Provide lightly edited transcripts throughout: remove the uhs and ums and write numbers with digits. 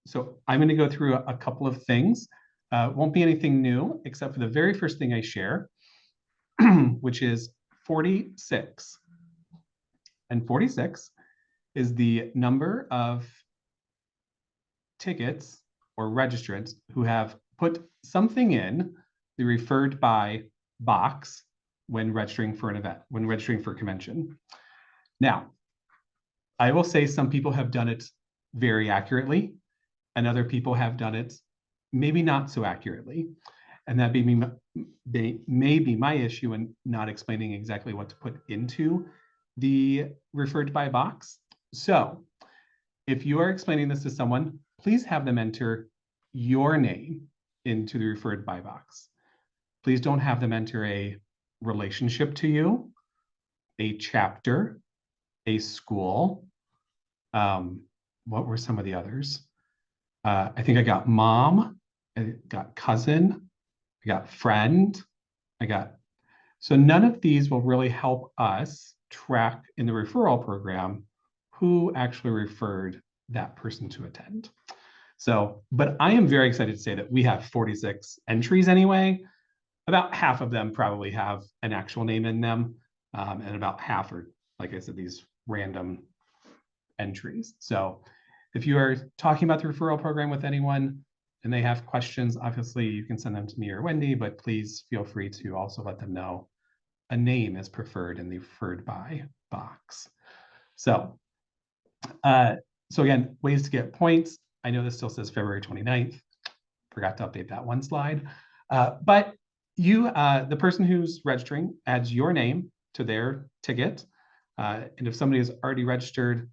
So I'm going to go through a couple of things. Won't be anything new except for the very first thing I share, which is 46. And 46 is the number of tickets or registrants who have put something in the referred by box when registering for an event, when registering for a convention. Now, I will say some people have done it very accurately, and other people have done it maybe not so accurately. And that may be my issue in not explaining exactly what to put into the referred by box. So if you are explaining this to someone, please have them enter your name into the referred by box. Please don't have them enter a relationship to you, a chapter, a school. What were some of the others? I think I got mom, I got cousin, I got friend, so none of these will really help us track in the referral program who actually referred that person to attend. So, but I am very excited to say that we have 46 entries anyway. About half of them probably have an actual name in them, and about half are, like I said, these random entries. So if you are talking about the referral program with anyone and they have questions, obviously you can send them to me or Wendy, but please feel free to also let them know a name is preferred in the referred by box. So, so again, ways to get points. I know this still says February 29th. Forgot to update that one slide. But you, the person who's registering adds your name to their ticket. And if somebody is already registered,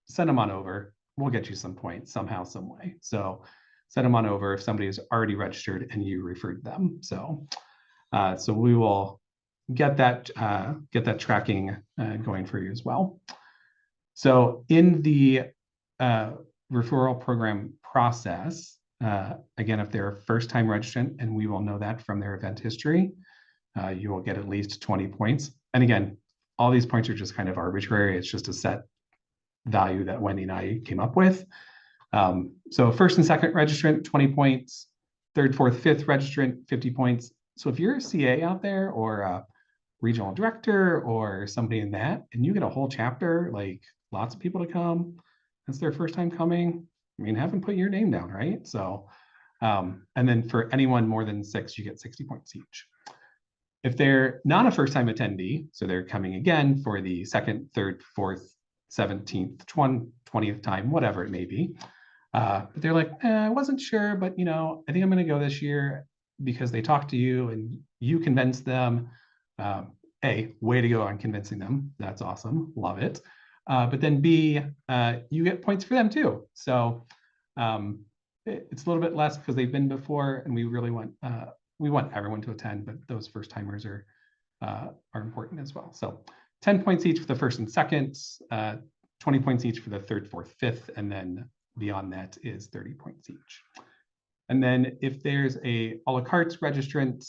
send them on over. We'll get you some points somehow, some way. So send them on over if somebody is already registered and you referred them. So, so we will get that tracking going for you as well. So in the referral program process, again, if they're a first-time registrant, and we will know that from their event history, you will get at least 20 points. And again, all these points are just kind of arbitrary. It's just a set value that Wendy and I came up with. So first and second registrant, 20 points. Third, fourth, fifth registrant, 50 points. So if you're a CA out there or a regional director or somebody in that, and you get a whole chapter, like lots of people to come, it's their first time coming, I mean, have them put your name down, right? So, and then for anyone more than 6, you get 60 points each. If they're not a first-time attendee, so they're coming again for the second, third, fourth, 17th, 20th time, whatever it may be, but they're like, I wasn't sure, but you know, I think I'm going to go this year because they talked to you and you convinced them. A, way to go on convincing them. That's awesome. Love it. But then B, you get points for them too. So it's a little bit less because they've been before, and we really want everyone to attend, but those first timers are important as well. So 10 points each for the first and second, 20 points each for the third, fourth, fifth, and then beyond that is 30 points each. And then if there's a a la carte registrant,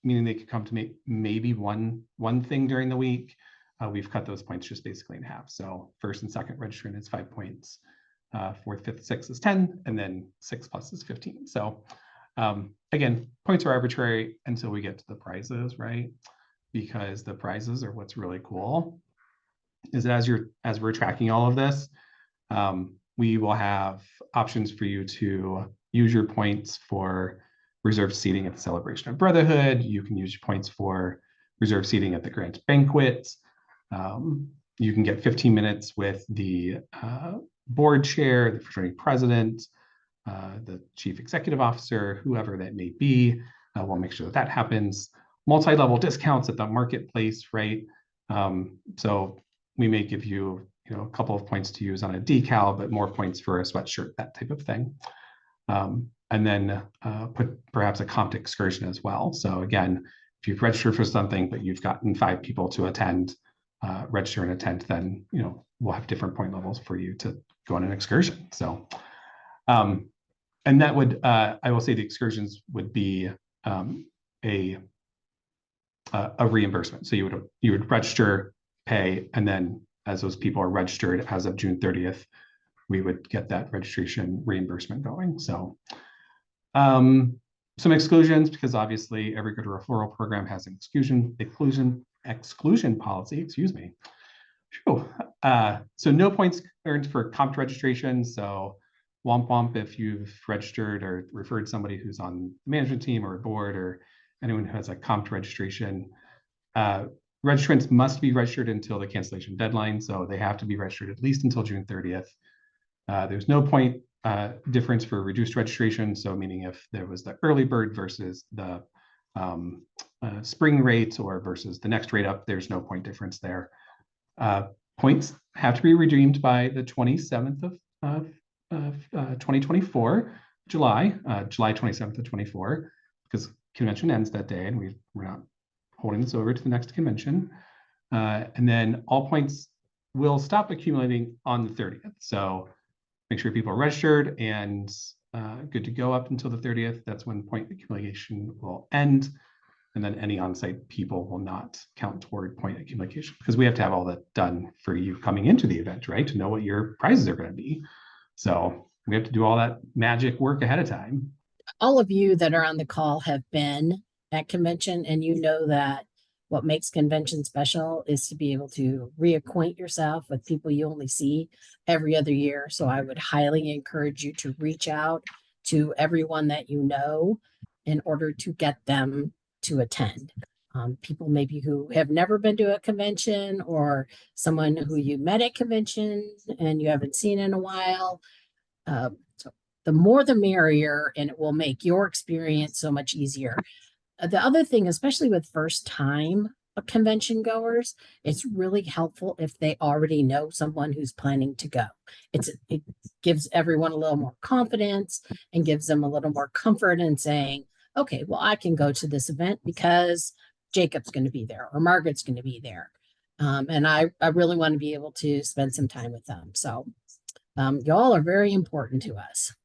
meaning they could come to maybe one thing during the week, we've cut those points just basically in half. So first and second registrant is 5 points, fourth, fifth, sixth is 10, and then 6 plus is 15. So again, points are arbitrary until we get to the prizes, right? Because the prizes are what's really cool. Is that as we're tracking all of this, we will have options for you to use your points for reserved seating at the Celebration of Brotherhood. You can use your points for reserved seating at the Grant Banquet. You can get 15 minutes with the board chair, the fraternity president, the chief executive officer, whoever that may be. We'll make sure that happens. Multi-level discounts at the marketplace, right? So we may give you, a couple of points to use on a decal, but more points for a sweatshirt, that type of thing. And then put perhaps a comped excursion as well. So again, if you've registered for something, but you've gotten 5 people to attend, register and attend, then we'll have different point levels for you to go on an excursion. So, and that would, I will say the excursions would be a reimbursement. So you would register, pay, and then as those people are registered as of June 30th, we would get that registration reimbursement going. So some exclusions, because obviously every good referral program has an exclusion policy, excuse me. So no points earned for comp registration. So womp womp if you've registered or referred somebody who's on the management team or a board or anyone who has a comp registration. Registrants must be registered until the cancellation deadline. So they have to be registered at least until June 30th. There's no point difference for reduced registration. So meaning if there was the early bird versus the spring rate or versus the next rate up, there's no point difference there. Points have to be redeemed by the 27th of 2024, July 27th of 24, because convention ends that day and we're not holding this over to the next convention. And then all points will stop accumulating on the 30th. So make sure people are registered and good to go up until the 30th. That's when point accumulation will end. And then any on-site people will not count toward point accumulation, because we have to have all that done for you coming into the event, right? To know what your prizes are going to be. So we have to do all that magic work ahead of time. All of you that are on the call have been at convention, and you know that what makes convention special is to be able to reacquaint yourself with people you only see every other year. So I would highly encourage you to reach out to everyone that you know in order to get them to attend. People maybe who have never been to a convention, or someone who you met at convention and you haven't seen in a while. So the more the merrier, and it will make your experience so much easier. The other thing, especially with first time convention goers, it's really helpful if they already know someone who's planning to go. It gives everyone a little more confidence and gives them a little more comfort in saying, okay, well, I can go to this event because Jacob's going to be there or Margaret's going to be there. And I really want to be able to spend some time with them. So y'all are very important to us.